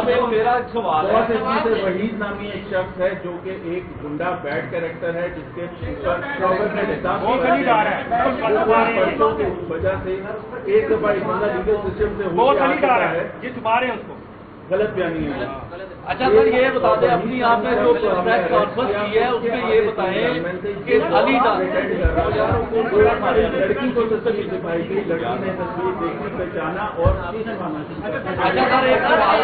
اب میرا سوال ہے، وحید نامی ایک شخص ہے جو کہ ایک گنڈا بیڈ کیریکٹر ہے جس کے وجہ سے ایک دفعہ لیگل سسٹم سے جس مارے اس کو غلط بیانی ہے. اچھا سر یہ بتا دیں اپنی آپ نے جو پریس کانفرنس کی ہے اس میں یہ بتائیں کہ علی لڑکی کو تصویر دکھائی گئی، لڑکی نے تصویر دیکھی پہچانا اور اچھا سر ایک سوال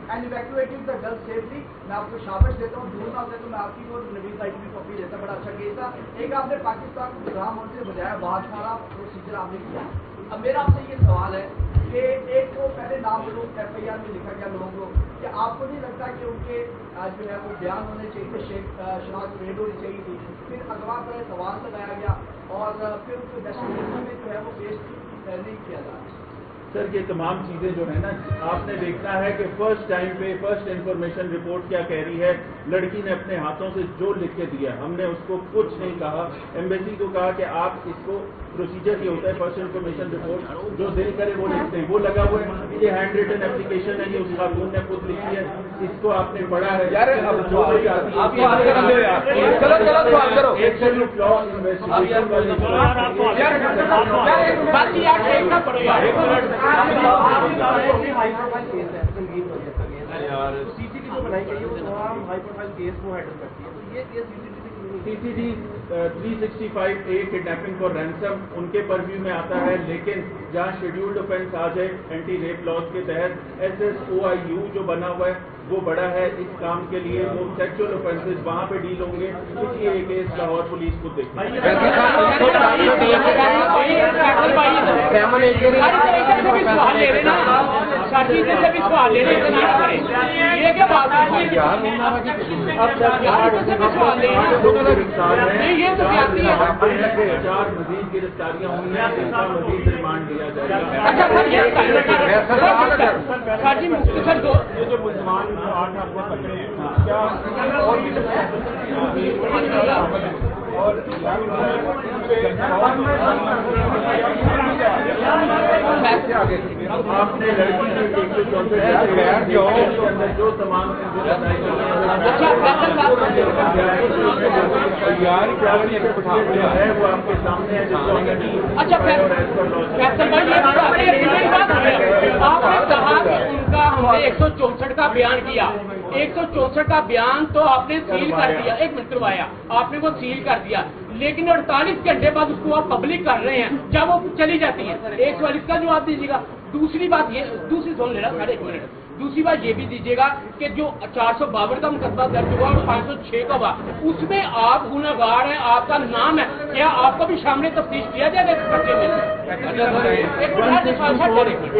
اینڈ ایویکویٹنگ دا گرل سیفلی. میں آپ کو شاباش دیتا ہوں، دور نہ ہوتے تو میں آپ کی اور نوید بھائی کی بھی کاپی دیتا. بڑا اچھا کیس تھا. ایک آپ نے پاکستان کو گرام ہونے سے بجایا باہر سارا پروسیجر آپ نے کیا. اب میرا آپ سے یہ سوال ہے کہ ایک کو پہلے نام لوگ ایف آئی آر میں لکھا گیا لوگوں کو، کہ آپ کو نہیں لگتا کہ ان کے جو ہے وہ بیان ہونے چاہیے تھے، شناخت ریڈ ہونی چاہیے تھی، پھر اغوا پر سوال لگایا گیا اور پھر ان کو ڈیسٹینیشن میں جو ہے وہ پیش نہیں کیا جا رہا. سر یہ تمام چیزیں جو ہے نا آپ نے دیکھنا ہے کہ فرسٹ ٹائم پہ فرسٹ انفارمیشن رپورٹ کیا کہہ رہی ہے. لڑکی نے اپنے ہاتھوں سے جو لکھ کے دیا، ہم نے اس کو کچھ نہیں کہا. ایمبیسی کو کہا کہ آپ اس کو پروسیجر یہ ہوتا ہے فرسٹ انفارمیشن رپورٹ جو دل کرے وہ لکھتے ہیں، وہ لگا ہوا ہے. یہ ہینڈ ریٹن اپلیکیشن ہے، یہ اس خاتون نے خود لکھی ہے، اس کو آپ نے پڑھا ہے. CCD 365A kidnapping for ransom ان کے پرویو میں آتا ہے، لیکن جہاں شیڈیولڈ آفینس آ جائے اینٹی ریپ لاز کے تحت SSOIU جو بنا ہوا ہے وہ بڑا ہے اس کام کے لیے. وہ سیکچوئل آفینسز وہاں پہ ڈیل ہوں گے. اس لیے یہ کیس لاہور پولیس کو دیکھیں. چار مزید گرفتاریاں ہوئی ہیں، ان کا مزید ریمانڈ دیا جائے گا. جو ملزمان 8 آپ کو پکڑے ہیں کیا اور بھی آپ نے لڑکی جو تمام ہے وہ آپ کے سامنے ہے. اچھا آپ نے کہا کہ ان کا ہم نے 164 کا بیان کیا. 164 کا بیان تو آپ نے سیل کر دیا، ایک منٹ کروایا آپ نے وہ سیل کر دیا، لیکن 48 گھنٹے بعد اس کو آپ پبلک کر رہے ہیں جب وہ چلی جاتی ہیں. 144 کا جواب دیجیے گا. دوسری بات یہ دوسری سن لینا ساڑھے 1 منٹ. دوسری بات یہ بھی دیجیے گا کہ جو 452 کا مقدمہ درج ہوا اور 506 کا ہوا اس میں آپ گنہگار ہیں، آپ کا نام ہے، کیا آپ کو بھی شامل تفتیش کیا جائے گا اس خرچے میں؟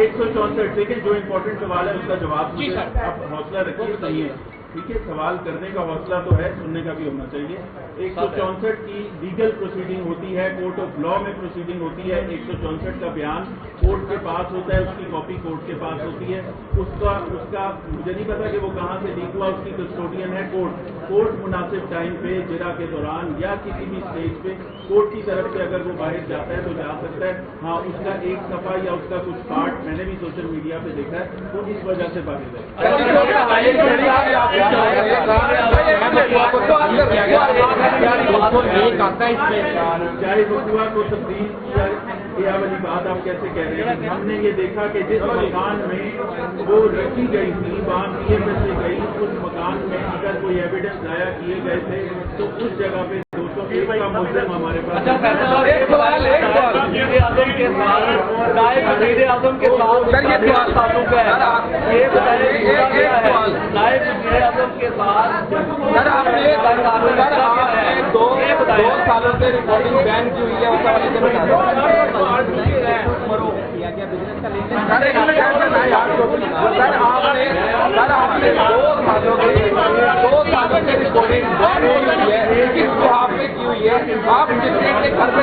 164 دیکھیں جو امپورٹنٹ سوال ہے اس کا جواب جی سر آپ حوصلہ رکھیے. صحیح ہے، ٹھیک ہے، سوال کرنے کا حوصلہ تو ہے، سننے کا بھی ہونا چاہیے. 164 کی لیگل پروسیڈنگ ہوتی ہے، کورٹ آف لا میں پروسیڈنگ ہوتی ہے. 164 کا بیان کورٹ کے پاس ہوتا ہے، اس کی کاپی کورٹ کے پاس ہوتی ہے. اس کا مجھے نہیں پتا کہ وہ کہاں سے لیک ہوا، اس کی کسٹوڈین ہے کورٹ. مناسب ٹائم پہ جرا کے دوران یا کسی بھی اسٹیج پہ کورٹ کی طرف سے اگر وہ باہر جاتا ہے تو جا سکتا ہے. ہاں اس کا ایک صفحہ یا اس کا کچھ پارٹ میں نے بھی سوشل میڈیا پہ دیکھا ہے، وہ اس وجہ سے باہر ہے. چاہے رکوا کو تبدیل کیا والی بات آپ کیسے کہہ رہے ہیں؟ ہم نے یہ دیکھا کہ جس مکان میں وہ رکھی گئی تھی وہاں کیے سے گئی، اس مکان میں اگر کوئی ایویڈنس ضائع کیے گئے تھے تو اس جگہ پہ 201 کا ملزم ہمارے پاس. اعظم کے ساتھ تعلق ہے، یہ نائب وزیر اعظم کے ساتھ 2 سالوں سے ریکارڈنگ بین کی ہوئی ہے. آپ جس کے گھر پہ